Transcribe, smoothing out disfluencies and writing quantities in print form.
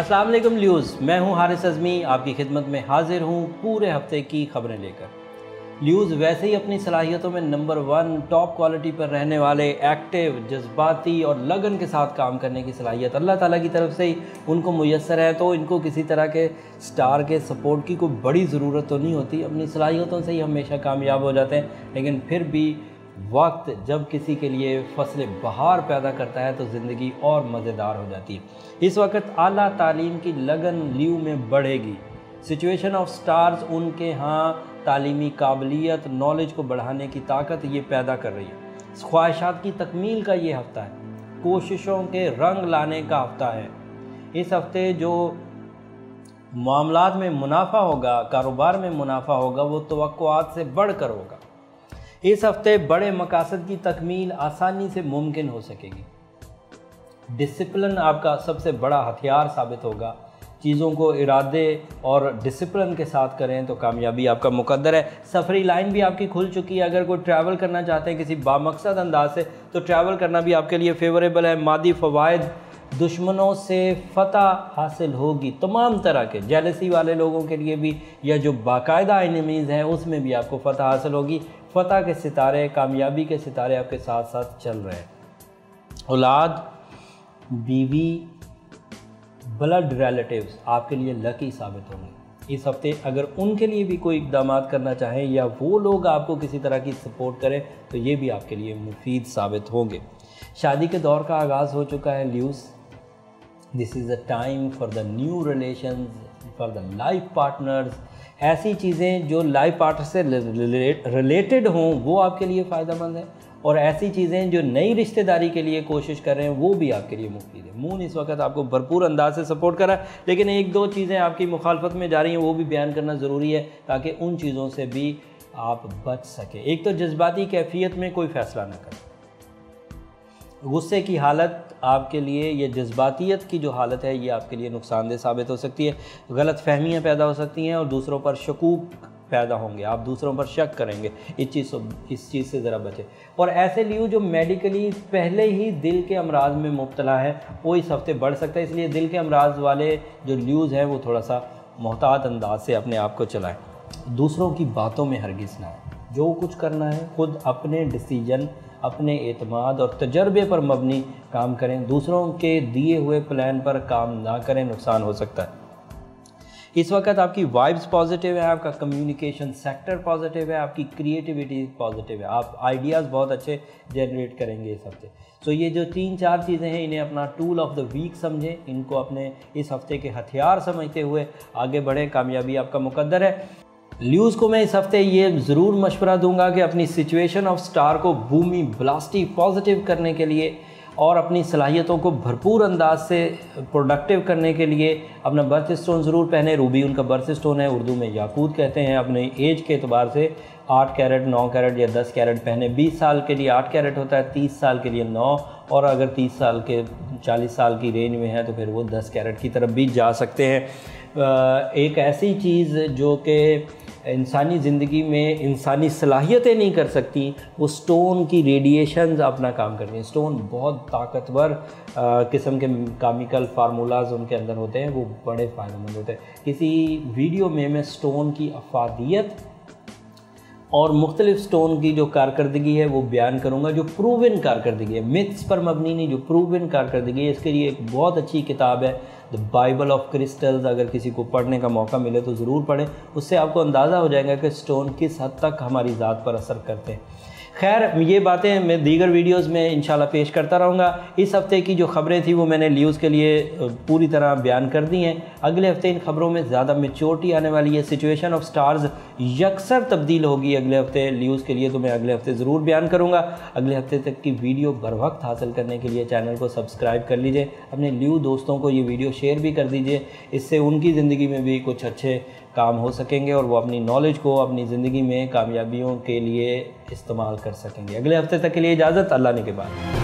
अस्सलाम वालेकुम ल्यूज़, मैं हूं हारिस अज़मी, आपकी खिदमत में हाजिर हूं पूरे हफ्ते की खबरें लेकर। ल्यूज़ वैसे ही अपनी सलाहियतों में नंबर 1 टॉप क्वालिटी पर रहने वाले, एक्टिव, जज्बाती और लगन के साथ काम करने की सलाहियत अल्लाह ताला की तरफ से ही उनको मुयस्सर है। तो इनको किसी तरह के स्टार के सपोर्ट की कोई बड़ी ज़रूरत तो नहीं होती, अपनी सलाहियतों से ही हमेशा कामयाब हो जाते हैं। लेकिन फिर भी वक्त जब किसी के लिए फसल बहार पैदा करता है तो ज़िंदगी और मज़ेदार हो जाती है। इस वक्त आला तालीम की लगन ल्यू में बढ़ेगी। सिचुएशन ऑफ स्टार्स उनके यहाँ तालीमी काबिलियत, नॉलेज को बढ़ाने की ताकत ये पैदा कर रही है। ख्वाहिशात की तकमील का ये हफ़्ता है, कोशिशों के रंग लाने का हफ़्ता है। इस हफ़्ते जो मामलात में मुनाफा होगा, कारोबार में मुनाफा होगा, वो तवक्कुआत से बढ़कर होगा। इस हफ़्ते बड़े मकासद की तकमील आसानी से मुमकिन हो सकेगी। डिसिप्लिन आपका सबसे बड़ा हथियार साबित होगा। चीज़ों को इरादे और डिसिप्लिन के साथ करें तो कामयाबी आपका मुकद्दर है। सफरी लाइन भी आपकी खुल चुकी है। अगर कोई ट्रैवल करना चाहते हैं किसी बामकसद अंदाज से, तो ट्रैवल करना भी आपके लिए फेवरेबल है। मादी फ़वाइद, दुश्मनों से फतह हासिल होगी। तमाम तरह के जेलसी वाले लोगों के लिए भी, या जो बाकायदा एनिमीज़ हैं, उसमें भी आपको फतह हासिल होगी। फतह के सितारे, कामयाबी के सितारे आपके साथ साथ चल रहे हैं। औलाद, बीवी, ब्लड रिलेटिव्स आपके लिए लकी साबित होंगे इस हफ्ते। अगर उनके लिए भी कोई इक़दाम करना चाहें या वो लोग आपको किसी तरह की सपोर्ट करें तो ये भी आपके लिए मुफीद साबित होंगे। शादी के दौर का आगाज़ हो चुका है ल्यूज़। This is a time for the new relations, for the life partners. ऐसी चीज़ें जो लाइफ पार्टनर से रिलेटेड हों वो आपके लिए फ़ायदेमंद है, और ऐसी चीज़ें जो नई रिश्तेदारी के लिए कोशिश कर रहे हैं वो भी आपके लिए मुफीद है। मून इस वक्त आपको भरपूर अंदाज से सपोर्ट कर रहा है, लेकिन एक दो चीज़ें आपकी मुखालफत में जा रही हैं, वो भी बयान करना ज़रूरी है ताकि उन चीज़ों से भी आप बच सकें। एक तो जज्बाती कैफियत में कोई फ़ैसला न करें। गुस्से की हालत आपके लिए, ये जज्बातियत की जो हालत है, ये आपके लिए नुकसानदेह साबित हो सकती है। गलत फहमियाँ पैदा हो सकती हैं और दूसरों पर शकूक पैदा होंगे। आप दूसरों पर शक करेंगे। इस चीज़ से ज़रा बचें। और ऐसे ल्यू जो मेडिकली पहले ही दिल के अमराज में मुब्तला है वो इस हफ्ते बढ़ सकता है। इसलिए दिल के अमराज वाले जो ल्यूज़ हैं वो थोड़ा सा मोहतात अंदाज से अपने आप को चलाएं। दूसरों की बातों में हरगिज़ ना आए। जो कुछ करना है खुद अपने डिसीजन, अपने एतमाद और तजर्बे पर मबनी काम करें। दूसरों के दिए हुए प्लान पर काम ना करें, नुकसान हो सकता है। इस वक्त आपकी वाइब्स पॉजिटिव है, आपका कम्युनिकेशन सेक्टर पॉजिटिव है, आपकी क्रिएटिविटी पॉजिटिव है। आप आइडियाज़ बहुत अच्छे जनरेट करेंगे इस हफ्ते। सो ये जो 3-4 चीज़ें हैं, इन्हें अपना टूल ऑफ द वीक समझें, इनको अपने इस हफ्ते के हथियार समझते हुए आगे बढ़ें। कामयाबी आपका मुकद्दर है। ल्यूज़ को मैं इस हफ्ते ये ज़रूर मशवरा दूंगा कि अपनी सिचुएशन ऑफ स्टार को बूमी ब्लास्टी पॉजिटिव करने के लिए और अपनी सलाहियतों को भरपूर अंदाज से प्रोडक्टिव करने के लिए अपना बर्थ स्टोन ज़रूर पहने। रूबी उनका बर्थ स्टोन है, उर्दू में याकूत कहते हैं। अपने एज के एतबार से 8 कैरेट, 9 कैरेट या 10 कैरेट पहने। 20 साल के लिए 8 कैरेट होता है, 30 साल के लिए 9, और अगर 30 साल के 40 साल की रेंज में है तो फिर वो 10 कैरेट की तरफ भी जा सकते हैं। एक ऐसी चीज़ जो कि इंसानी ज़िंदगी में इंसानी सलाहियतें नहीं कर सकती, वो स्टोन की रेडिएशंस अपना काम करती हैं। स्टोन बहुत ताकतवर किस्म के केमिकल फार्मूलाज उनके अंदर होते हैं, वो बड़े फ़ायदेमंद होते हैं। किसी वीडियो में मैं स्टोन की अफादियत और मुख्तलिफ स्टोन की जो कारकर्दगी है वो बयान करूँगा, जो प्रूवन कारकर्दगी है, मिथ्स पर मबनी नहीं, जो प्रूवन कारकर्दगी है। इसके लिए एक बहुत अच्छी किताब है द बाइबल ऑफ क्रिस्टल्स। अगर किसी को पढ़ने का मौका मिले तो ज़रूर पढ़ें। उससे आपको अंदाज़ा हो जाएगा कि स्टोन किस हद तक हमारी ज़ात पर असर करते हैं। खैर, ये बातें मैं दीगर वीडियोस में इंशाल्लाह पेश करता रहूँगा। इस हफ़्ते की जो ख़बरें थी वो मैंने ल्यूज़ के लिए पूरी तरह बयान कर दी हैं। अगले हफ़्ते इन ख़बरों में ज़्यादा मैच्योरिटी आने वाली है। सिचुएशन ऑफ स्टार्स यकसर तब्दील होगी अगले हफ़्ते ल्यूज़ के लिए, तो मैं अगले हफ़्ते ज़रूर बयान करूँगा। अगले हफ़्ते तक की वीडियो बर वक्त हासिल करने के लिए चैनल को सब्सक्राइब कर लीजिए। अपने ल्यू दोस्तों को ये वीडियो शेयर भी कर दीजिए, इससे उनकी ज़िंदगी में भी कुछ अच्छे काम हो सकेंगे और वो अपनी नॉलेज को अपनी ज़िंदगी में कामयाबियों के लिए इस्तेमाल कर सकेंगे। अगले हफ्ते तक के लिए इजाज़त। अल्लाह ने के बाद।